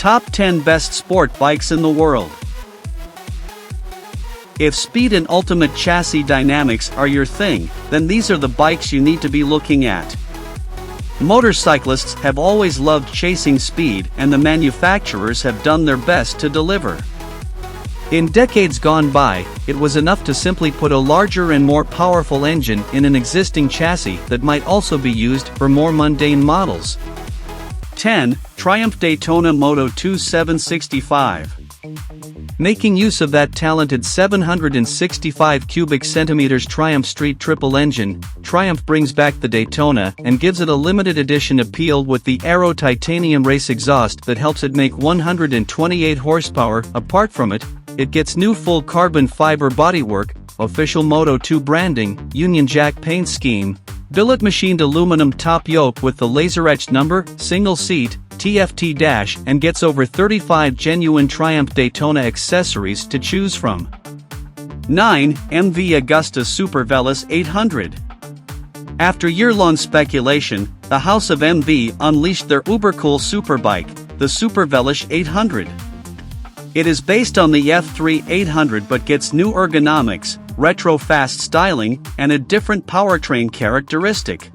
Top 10 Best Sport Bikes in the World. If speed and ultimate chassis dynamics are your thing, then these are the bikes you need to be looking at. Motorcyclists have always loved chasing speed, and the manufacturers have done their best to deliver. In decades gone by, it was enough to simply put a larger and more powerful engine in an existing chassis that might also be used for more mundane models. 10. Triumph Daytona Moto2 765. Making use of that talented 765 cubic centimeters Triumph Street Triple engine, Triumph brings back the Daytona and gives it a limited edition appeal with the Aero titanium race exhaust that helps it make 128 horsepower. Apart from it, it gets new full carbon fiber bodywork, official Moto2 branding, Union Jack paint scheme, billet machined aluminum top yoke with the laser-etched number, single seat, TFT dash, and gets over 35 genuine Triumph Daytona accessories to choose from. 9. MV Agusta Superveloce 800. After year-long speculation, the House of MV unleashed their uber-cool superbike, the Superveloce 800. It is based on the F3 800 but gets new ergonomics, retro fast styling, and a different powertrain characteristic.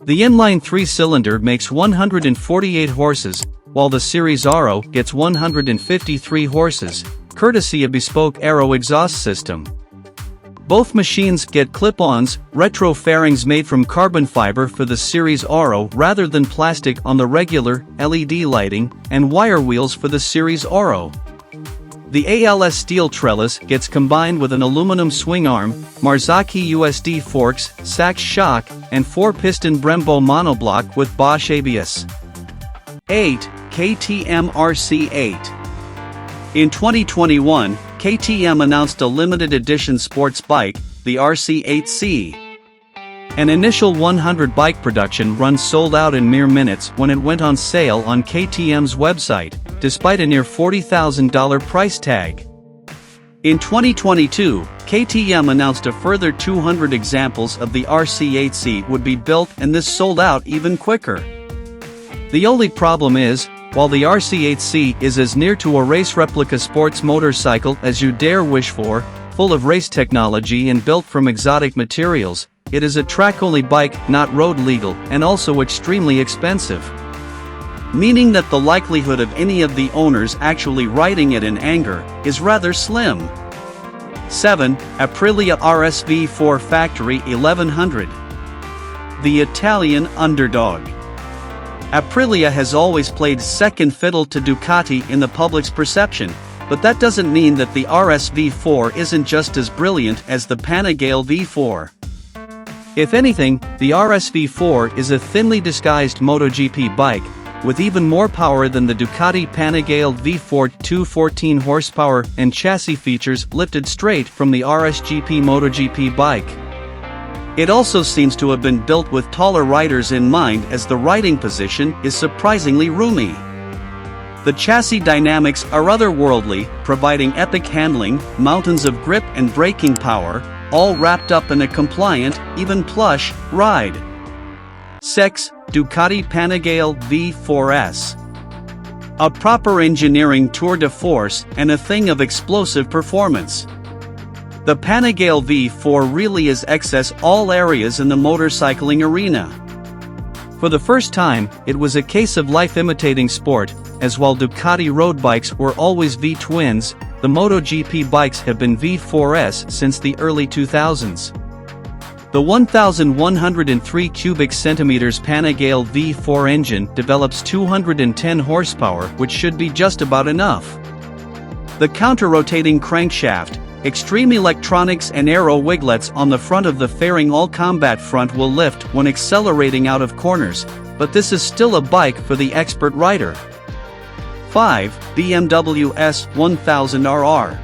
The inline 3-cylinder makes 148 horses, while the Series Aero gets 153 horses, courtesy a bespoke Aero exhaust system. Both machines get clip-ons, retro fairings made from carbon fiber for the Series Aero rather than plastic on the regular, LED lighting, and wire wheels for the Series Aero. The ALS steel trellis gets combined with an aluminum swing arm, Marzocchi USD forks, Sachs shock, and 4-piston Brembo monoblock with Bosch ABS. 8. KTM RC8. In 2021, KTM announced a limited edition sports bike, the RC8C. An initial 100 bike production run sold out in mere minutes when it went on sale on KTM's website, despite a near $40,000 price tag. In 2022, KTM announced a further 200 examples of the RC8C would be built, and this sold out even quicker. The only problem is, while the RC8C is as near to a race replica sports motorcycle as you dare wish for, full of race technology and built from exotic materials, it is a track-only bike, not road legal, and also extremely expensive. Meaning that the likelihood of any of the owners actually riding it in anger is rather slim. 7. Aprilia RSV4 Factory 1100. The Italian underdog. Aprilia has always played second fiddle to Ducati in the public's perception, but that doesn't mean that the RSV4 isn't just as brilliant as the Panigale V4. If anything, the RSV4 is a thinly disguised MotoGP bike, with even more power than the Ducati Panigale V4 214 horsepower and chassis features lifted straight from the RSGP MotoGP bike. It also seems to have been built with taller riders in mind, as the riding position is surprisingly roomy. The chassis dynamics are otherworldly, providing epic handling, mountains of grip and braking power, all wrapped up in a compliant, even plush, ride. 6. Ducati Panigale V4S. A proper engineering tour de force and a thing of explosive performance. The Panigale V4 really is excess all areas in the motorcycling arena. For the first time, it was a case of life imitating sport, as while Ducati road bikes were always V-twins, the MotoGP bikes have been V4S since the early 2000s. The 1,103 cubic centimeters Panigale V4 engine develops 210 horsepower, which should be just about enough. The counter-rotating crankshaft, extreme electronics and aero wiglets on the front of the fairing all-combat front will lift when accelerating out of corners, but this is still a bike for the expert rider. 5. BMW S1000RR.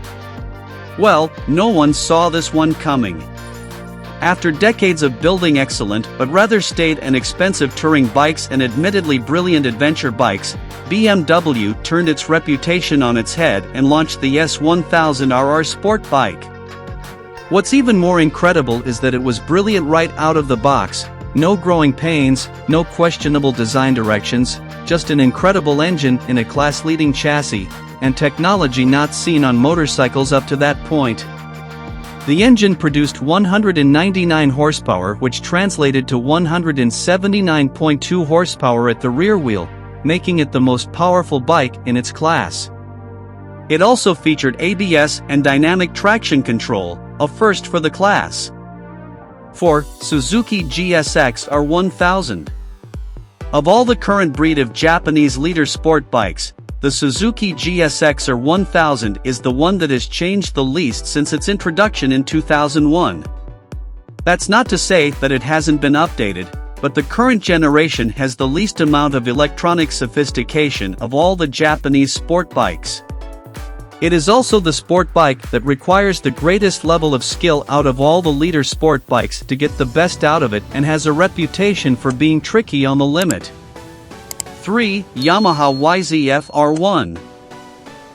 Well, no one saw this one coming. After decades of building excellent but rather staid and expensive touring bikes and admittedly brilliant adventure bikes, BMW turned its reputation on its head and launched the S1000RR sport bike. What's even more incredible is that it was brilliant right out of the box, no growing pains, no questionable design directions, just an incredible engine in a class-leading chassis, and technology not seen on motorcycles up to that point. The engine produced 199 horsepower, which translated to 179.2 horsepower at the rear wheel, making it the most powerful bike in its class. It also featured ABS and dynamic traction control, a first for the class. 4. Suzuki GSX-R 1000. Of all the current breed of Japanese leader sport bikes, the Suzuki GSX-R 1000 is the one that has changed the least since its introduction in 2001. That's not to say that it hasn't been updated, but the current generation has the least amount of electronic sophistication of all the Japanese sport bikes. It is also the sport bike that requires the greatest level of skill out of all the leader sport bikes to get the best out of it, and has a reputation for being tricky on the limit. 3. Yamaha YZF1.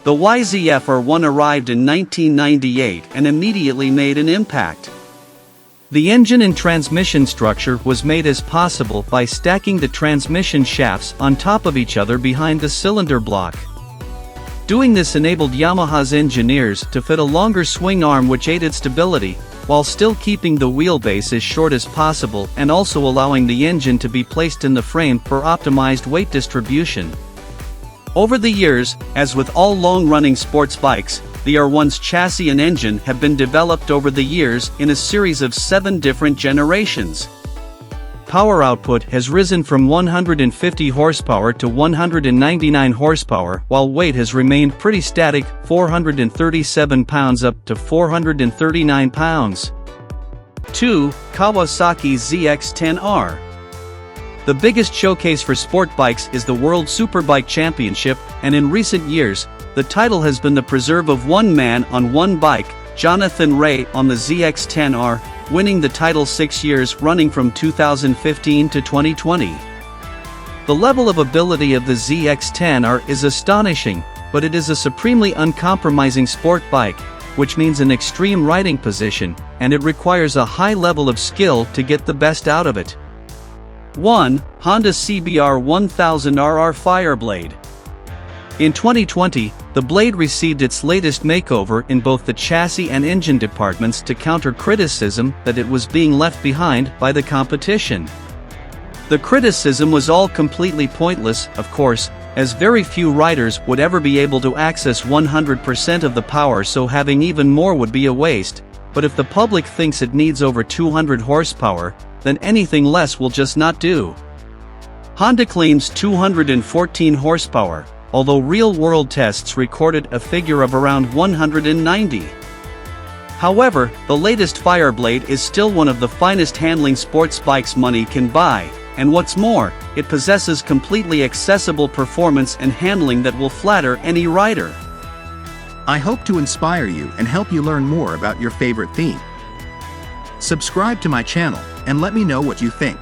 The YZF1 arrived in 1998 and immediately made an impact. The engine and transmission structure was made as possible by stacking the transmission shafts on top of each other behind the cylinder block. Doing this enabled Yamaha's engineers to fit a longer swing arm, which aided stability, while still keeping the wheelbase as short as possible and also allowing the engine to be placed in the frame for optimized weight distribution. Over the years, as with all long-running sports bikes, the R1's chassis and engine have been developed over the years in a series of 7 different generations. Power output has risen from 150 horsepower to 199 horsepower, while weight has remained pretty static, 437 pounds up to 439 pounds. 2. Kawasaki ZX10R. The biggest showcase for sport bikes is the World Superbike Championship, and in recent years, the title has been the preserve of one man on one bike, Jonathan Rea on the ZX10R, winning the title 6 years running from 2015 to 2020. The level of ability of the ZX10R is astonishing, but it is a supremely uncompromising sport bike, which means an extreme riding position, and it requires a high level of skill to get the best out of it. 1. Honda CBR 1000 RR Fireblade. In 2020, the Blade received its latest makeover in both the chassis and engine departments to counter criticism that it was being left behind by the competition. The criticism was all completely pointless, of course, as very few riders would ever be able to access 100% of the power, so having even more would be a waste, but if the public thinks it needs over 200 horsepower, then anything less will just not do. Honda claims 214 horsepower, although real-world tests recorded a figure of around 190. However, the latest Fireblade is still one of the finest handling sports bikes money can buy, and what's more, it possesses completely accessible performance and handling that will flatter any rider. I hope to inspire you and help you learn more about your favorite theme. Subscribe to my channel and let me know what you think.